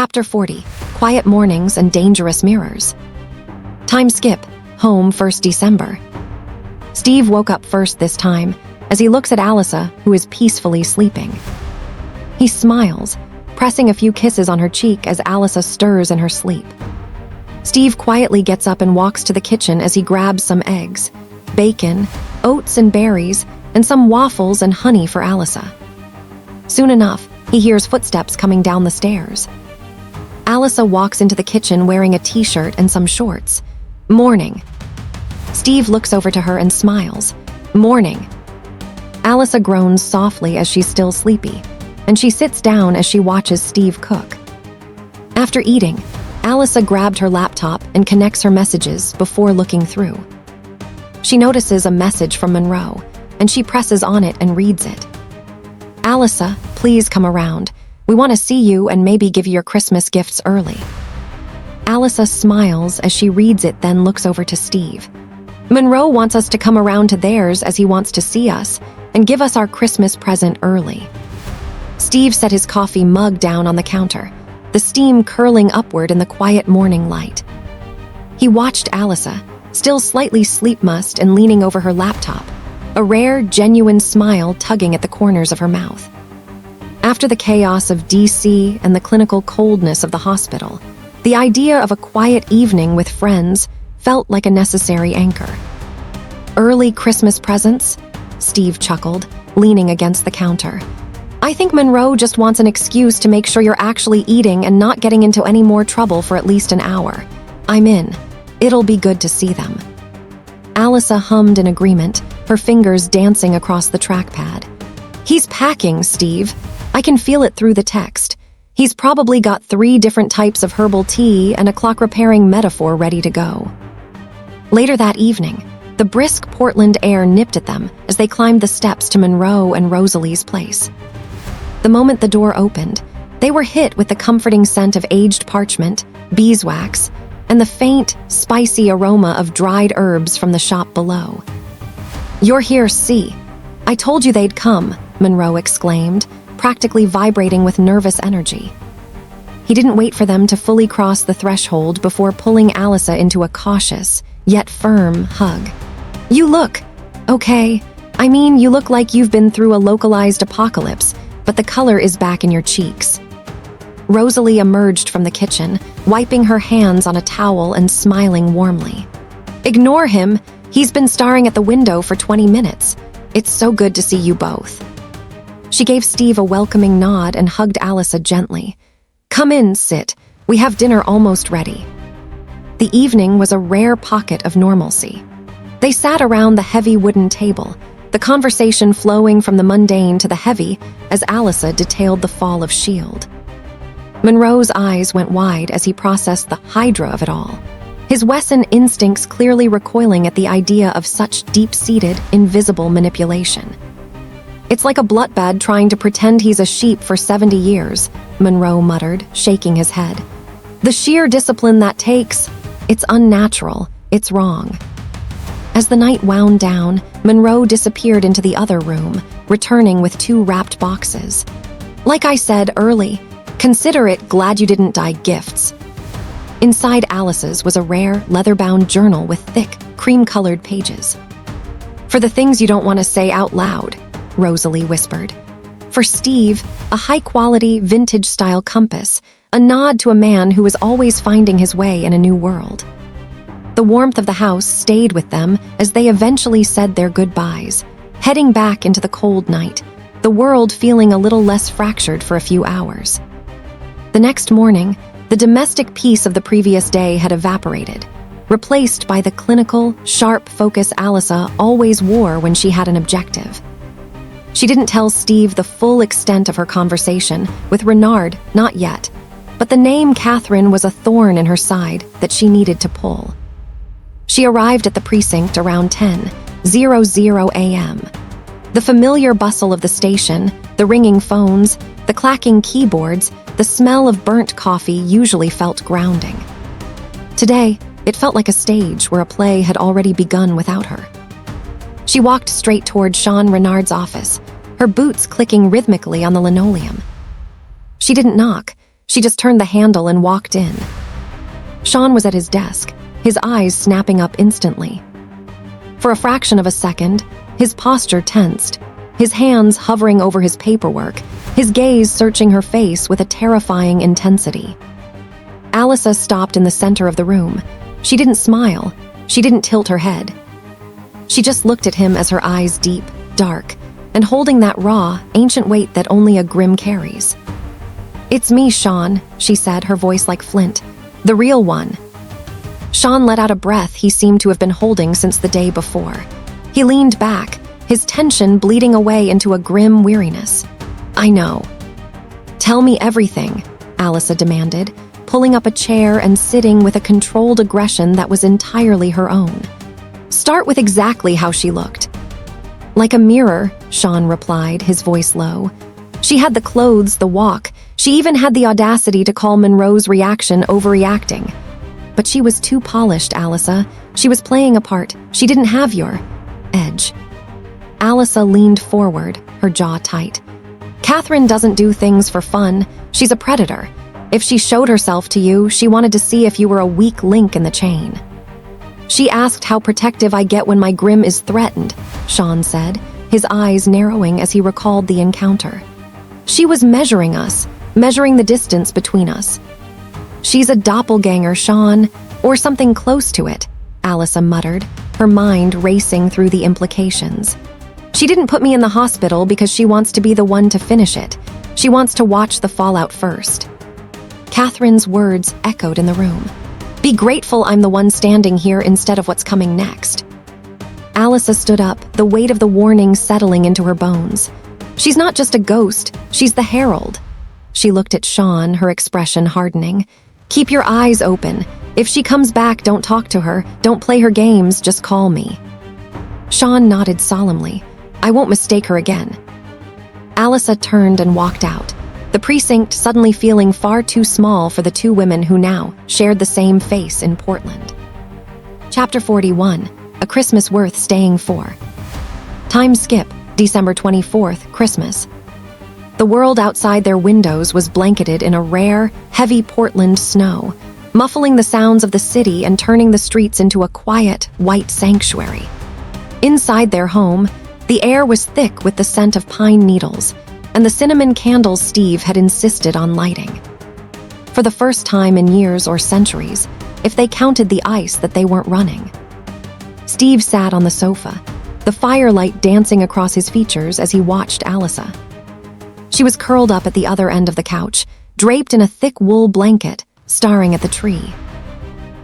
Chapter 40, Quiet Mornings and Dangerous Mirrors. Time skip, home 1st December. Steve woke up first this time as he looks at Alisa, who is peacefully sleeping. He smiles, pressing a few kisses on her cheek as Alisa stirs in her sleep. Steve quietly gets up and walks to the kitchen as he grabs some eggs, bacon, oats and berries, and some waffles and honey for Alisa. Soon enough, he hears footsteps coming down the stairs. Alisa walks into the kitchen wearing a t-shirt and some shorts. Morning. Steve looks over to her and smiles. Morning. Alisa groans softly as she's still sleepy, and she sits down as she watches Steve cook. After eating, Alisa grabbed her laptop and connects her messages before looking through. She notices a message from Monroe, and she presses on it and reads it. Alisa, please come around. We want to see you and maybe give you your Christmas gifts early. Alisa smiles as she reads it, then looks over to Steve. Monroe wants us to come around to theirs as he wants to see us and give us our Christmas present early. Steve set his coffee mug down on the counter, the steam curling upward in the quiet morning light. He watched Alisa, still slightly sleep-mussed and leaning over her laptop, a rare, genuine smile tugging at the corners of her mouth. After the chaos of DC and the clinical coldness of the hospital, the idea of a quiet evening with friends felt like a necessary anchor. Early Christmas presents? Steve chuckled, leaning against the counter. I think Monroe just wants an excuse to make sure you're actually eating and not getting into any more trouble for at least an hour. I'm in. It'll be good to see them. Alisa hummed in agreement, her fingers dancing across the trackpad. He's packing, Steve. I can feel it through the text. He's probably got 3 different types of herbal tea and a clock-repairing metaphor ready to go. Later that evening, the brisk Portland air nipped at them as they climbed the steps to Monroe and Rosalee's place. The moment the door opened, they were hit with the comforting scent of aged parchment, beeswax, and the faint, spicy aroma of dried herbs from the shop below. You're here, see. I told you they'd come, Monroe exclaimed, practically vibrating with nervous energy. He didn't wait for them to fully cross the threshold before pulling Alisa into a cautious, yet firm, hug. You look okay. I mean, you look like you've been through a localized apocalypse, but the color is back in your cheeks. Rosalee emerged from the kitchen, wiping her hands on a towel and smiling warmly. Ignore him. He's been staring at the window for 20 minutes. It's so good to see you both. She gave Steve a welcoming nod and hugged Alisa gently. Come in, sit. We have dinner almost ready. The evening was a rare pocket of normalcy. They sat around the heavy wooden table, the conversation flowing from the mundane to the heavy as Alisa detailed the fall of S.H.I.E.L.D. Monroe's eyes went wide as he processed the hydra of it all, his Wesson instincts clearly recoiling at the idea of such deep-seated, invisible manipulation. It's like a bloodbad trying to pretend he's a sheep for 70 years, Monroe muttered, shaking his head. The sheer discipline that takes, it's unnatural, it's wrong. As the night wound down, Monroe disappeared into the other room, returning with 2 wrapped boxes. Like I said early, consider it glad you didn't die gifts. Inside Alice's was a rare, leather-bound journal with thick, cream-colored pages. For the things you don't want to say out loud, Rosalee whispered. For Steve, a high-quality, vintage-style compass, a nod to a man who was always finding his way in a new world. The warmth of the house stayed with them as they eventually said their goodbyes, heading back into the cold night, the world feeling a little less fractured for a few hours. The next morning, the domestic peace of the previous day had evaporated, replaced by the clinical, sharp focus Alisa always wore when she had an objective. She didn't tell Steve the full extent of her conversation with Renard, not yet, but the name Katherine was a thorn in her side that she needed to pull. She arrived at the precinct around 10:00 a.m. The familiar bustle of the station, the ringing phones, the clacking keyboards, the smell of burnt coffee usually felt grounding. Today, it felt like a stage where a play had already begun without her. She walked straight toward Sean Renard's office, her boots clicking rhythmically on the linoleum. She didn't knock. She just turned the handle and walked in. Sean was at his desk, his eyes snapping up instantly. For a fraction of a second, his posture tensed, his hands hovering over his paperwork, his gaze searching her face with a terrifying intensity. Alisa stopped in the center of the room. She didn't smile. She didn't tilt her head. She just looked at him as her eyes deep, dark, and holding that raw, ancient weight that only a Grimm carries. "It's me, Sean," she said, her voice like flint. "The real one." Sean let out a breath he seemed to have been holding since the day before. He leaned back, his tension bleeding away into a grim weariness. "I know." "Tell me everything," Alisa demanded, pulling up a chair and sitting with a controlled aggression that was entirely her own. "Start with exactly how she looked." "Like a mirror," Sean replied, his voice low. "She had the clothes, the walk. She even had the audacity to call Monroe's reaction overreacting. But she was too polished, Alisa. She was playing a part. She didn't have your edge." Alisa leaned forward, her jaw tight. "Katherine doesn't do things for fun. She's a predator. If she showed herself to you, she wanted to see if you were a weak link in the chain." "She asked how protective I get when my Grimm is threatened," Sean said, his eyes narrowing as he recalled the encounter. "She was measuring us, measuring the distance between us." "She's a doppelganger, Sean, or something close to it," Alisa muttered, her mind racing through the implications. "She didn't put me in the hospital because she wants to be the one to finish it. She wants to watch the fallout first." Katherine's words echoed in the room. "Be grateful I'm the one standing here instead of what's coming next." Alisa stood up, the weight of the warning settling into her bones. "She's not just a ghost, she's the herald." She looked at Sean, her expression hardening. "Keep your eyes open. If she comes back, don't talk to her. Don't play her games, just call me." Sean nodded solemnly. "I won't mistake her again." Alisa turned and walked out, the precinct suddenly feeling far too small for the two women who now shared the same face in Portland. Chapter 41, A Christmas Worth Staying For. Time skip, December 24th, Christmas. The world outside their windows was blanketed in a rare, heavy Portland snow, muffling the sounds of the city and turning the streets into a quiet, white sanctuary. Inside their home, the air was thick with the scent of pine needles and the cinnamon candles Steve had insisted on lighting. For the first time in years or centuries, if they counted the ice that they weren't running. Steve sat on the sofa, the firelight dancing across his features as he watched Alisa. She was curled up at the other end of the couch, draped in a thick wool blanket, staring at the tree.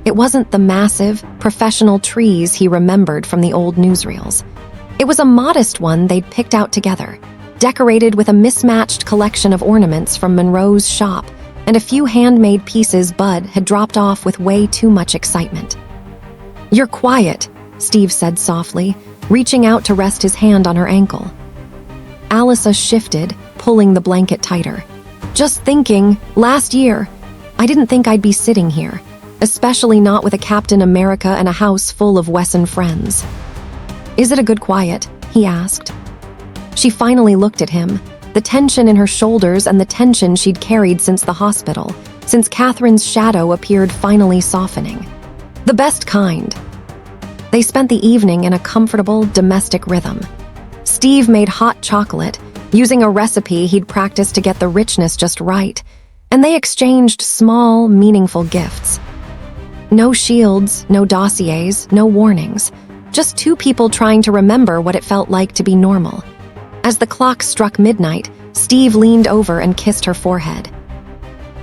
It wasn't the massive, professional trees he remembered from the old newsreels. It was a modest one they'd picked out together, decorated with a mismatched collection of ornaments from Monroe's shop and a few handmade pieces Bud had dropped off with way too much excitement. "You're quiet," Steve said softly, reaching out to rest his hand on her ankle. Alisa shifted, pulling the blanket tighter. "Just thinking, last year, I didn't think I'd be sitting here, especially not with a Captain America and a house full of Wesson friends." "Is it a good quiet?" he asked. She finally looked at him, the tension in her shoulders and the tension she'd carried since the hospital, since Katherine's shadow appeared finally softening. "The best kind." They spent the evening in a comfortable, domestic rhythm. Steve made hot chocolate, using a recipe he'd practiced to get the richness just right, and they exchanged small, meaningful gifts. No shields, no dossiers, no warnings, just two people trying to remember what it felt like to be normal. As the clock struck midnight, Steve leaned over and kissed her forehead.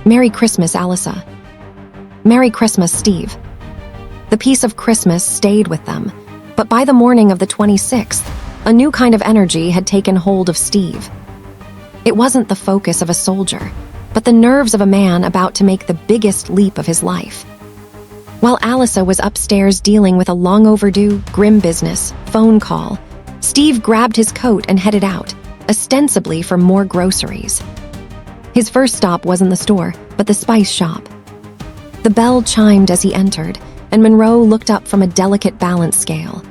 "Merry Christmas, Alisa." "Merry Christmas, Steve." The peace of Christmas stayed with them, but by the morning of the 26th, a new kind of energy had taken hold of Steve. It wasn't the focus of a soldier, but the nerves of a man about to make the biggest leap of his life. While Alisa was upstairs dealing with a long-overdue, Grimm business phone call, Steve grabbed his coat and headed out, ostensibly for more groceries. His first stop wasn't the store, but the spice shop. The bell chimed as he entered, and Monroe looked up from a delicate balance scale.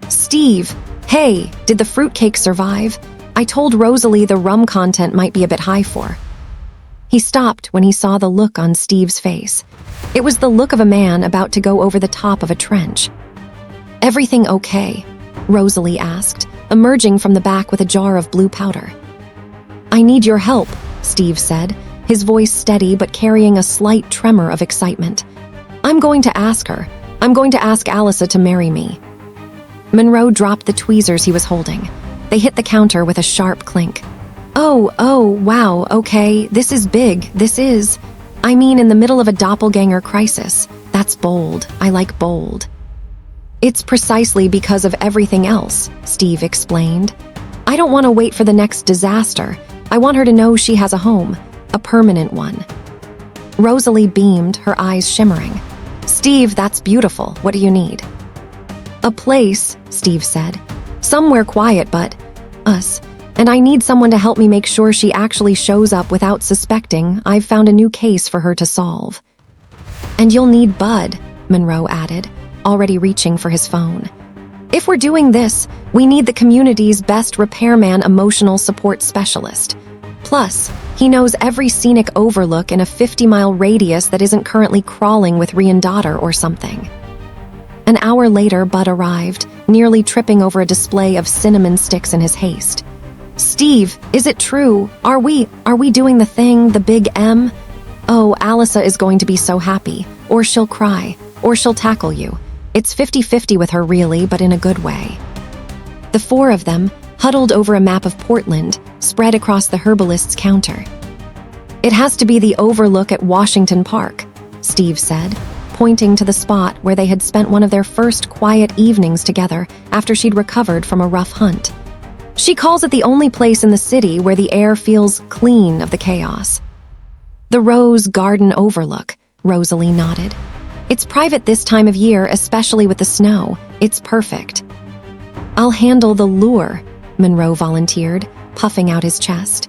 "Steve, hey, did the fruitcake survive? I told Rosalee the rum content might be a bit high for." He stopped when he saw the look on Steve's face. It was the look of a man about to go over the top of a trench. "Everything okay?" Rosalee asked, emerging from the back with a jar of blue powder. "I need your help," Steve said, his voice steady but carrying a slight tremor of excitement. "I'm going to ask her. I'm going to ask Alisa to marry me." Monroe dropped the tweezers he was holding. They hit the counter with a sharp clink. Oh, wow, okay, this is big, I mean, in the middle of a doppelganger crisis. That's bold. I like bold. "It's precisely because of everything else," Steve explained. "I don't want to wait for the next disaster. I want her to know she has a home, a permanent one." Rosalee beamed, her eyes shimmering. "Steve, that's beautiful. What do you need?" "A place," Steve said. "Somewhere quiet, but us. And I need someone to help me make sure she actually shows up without suspecting I've found a new case for her to solve." "And you'll need Bud," Monroe added, already reaching for his phone. "If we're doing this, we need the community's best repairman emotional support specialist. Plus, he knows every scenic overlook in a 50-mile radius that isn't currently crawling with Renard or something." An hour later, Bud arrived, nearly tripping over a display of cinnamon sticks in his haste. "Steve, is it true? Are we doing the thing, the big M? Oh, Alisa is going to be so happy. Or she'll cry. Or she'll tackle you. It's 50-50 with her really, but in a good way." The four of them, huddled over a map of Portland, spread across the herbalist's counter. "It has to be the overlook at Washington Park," Steve said, pointing to the spot where they had spent one of their first quiet evenings together after she'd recovered from a rough hunt. "She calls it the only place in the city where the air feels clean of the chaos." "The Rose Garden Overlook," Rosalee nodded. "It's private this time of year, especially with the snow. It's perfect." "I'll handle the lure," Monroe volunteered, puffing out his chest.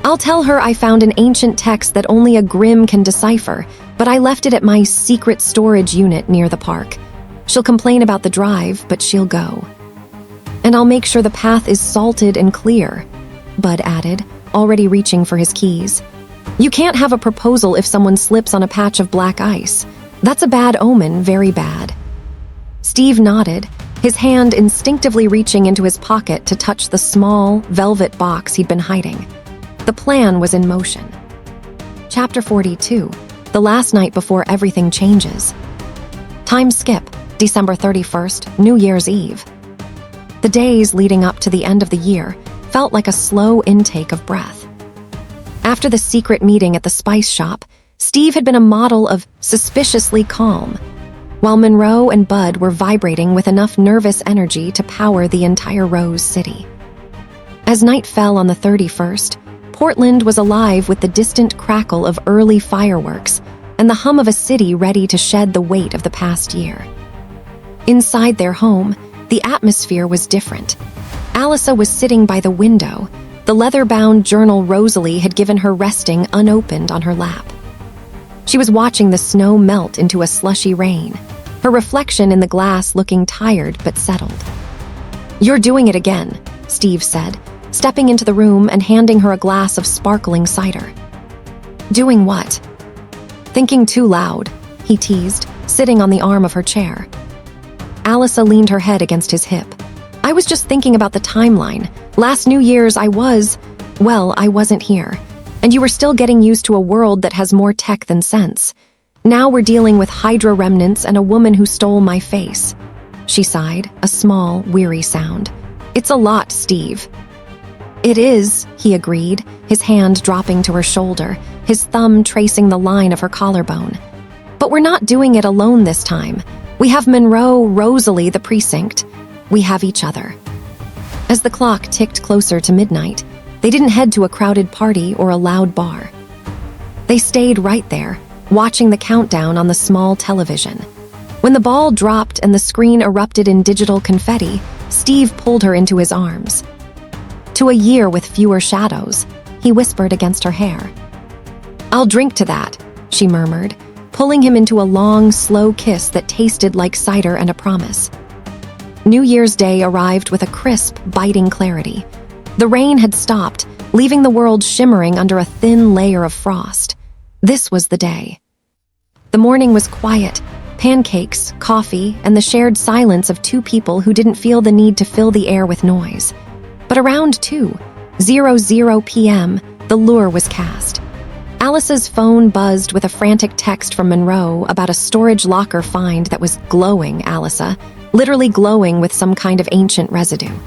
"I'll tell her I found an ancient text that only a Grimm can decipher, but I left it at my secret storage unit near the park. She'll complain about the drive, but she'll go. And I'll make sure the path is salted and clear," Bud added, already reaching for his keys. "You can't have a proposal if someone slips on a patch of black ice. That's a bad omen, very bad." Steve nodded, his hand instinctively reaching into his pocket to touch the small, velvet box he'd been hiding. The plan was in motion. Chapter 42, the last night before everything changes. Time skip, December 31st, New Year's Eve. The days leading up to the end of the year felt like a slow intake of breath. After the secret meeting at the spice shop, Steve had been a model of suspiciously calm, while Monroe and Bud were vibrating with enough nervous energy to power the entire Rose City. As night fell on the 31st, Portland was alive with the distant crackle of early fireworks and the hum of a city ready to shed the weight of the past year. Inside their home, the atmosphere was different. Alisa was sitting by the window, the leather-bound journal Rosalee had given her resting unopened on her lap. She was watching the snow melt into a slushy rain, her reflection in the glass looking tired but settled. "You're doing it again," Steve said, stepping into the room and handing her a glass of sparkling cider. "Doing what?" "Thinking too loud," he teased, sitting on the arm of her chair. Alisa leaned her head against his hip. "I was just thinking about the timeline. Last New Year's I wasn't here. And you were still getting used to a world that has more tech than sense. Now we're dealing with Hydra remnants and a woman who stole my face." She sighed, a small, weary sound. "It's a lot, Steve." "It is," he agreed, his hand dropping to her shoulder, his thumb tracing the line of her collarbone. "But we're not doing it alone this time. We have Monroe, Rosalee, the precinct. We have each other." As the clock ticked closer to midnight, they didn't head to a crowded party or a loud bar. They stayed right there, watching the countdown on the small television. When the ball dropped and the screen erupted in digital confetti, Steve pulled her into his arms. "To a year with fewer shadows," he whispered against her hair. "I'll drink to that," she murmured, pulling him into a long, slow kiss that tasted like cider and a promise. New Year's Day arrived with a crisp, biting clarity. The rain had stopped, leaving the world shimmering under a thin layer of frost. This was the day. The morning was quiet. Pancakes, coffee, and the shared silence of two people who didn't feel the need to fill the air with noise. But around 2:00 p.m., the lure was cast. Alisa's phone buzzed with a frantic text from Monroe about a storage locker find that was glowing Alisa, literally glowing with some kind of ancient residue.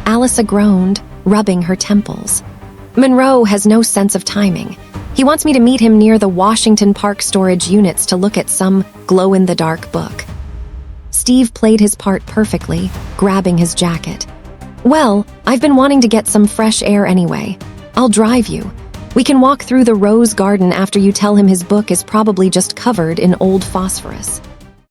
Alisa groaned, rubbing her temples. Monroe has no sense of timing. He wants me to meet him near the Washington Park storage units to look at some glow-in-the-dark book. Steve played his part perfectly, grabbing his jacket. "Well, I've been wanting to get some fresh air anyway. I'll drive you. We can walk through the rose garden after you tell him his book is probably just covered in old phosphorus."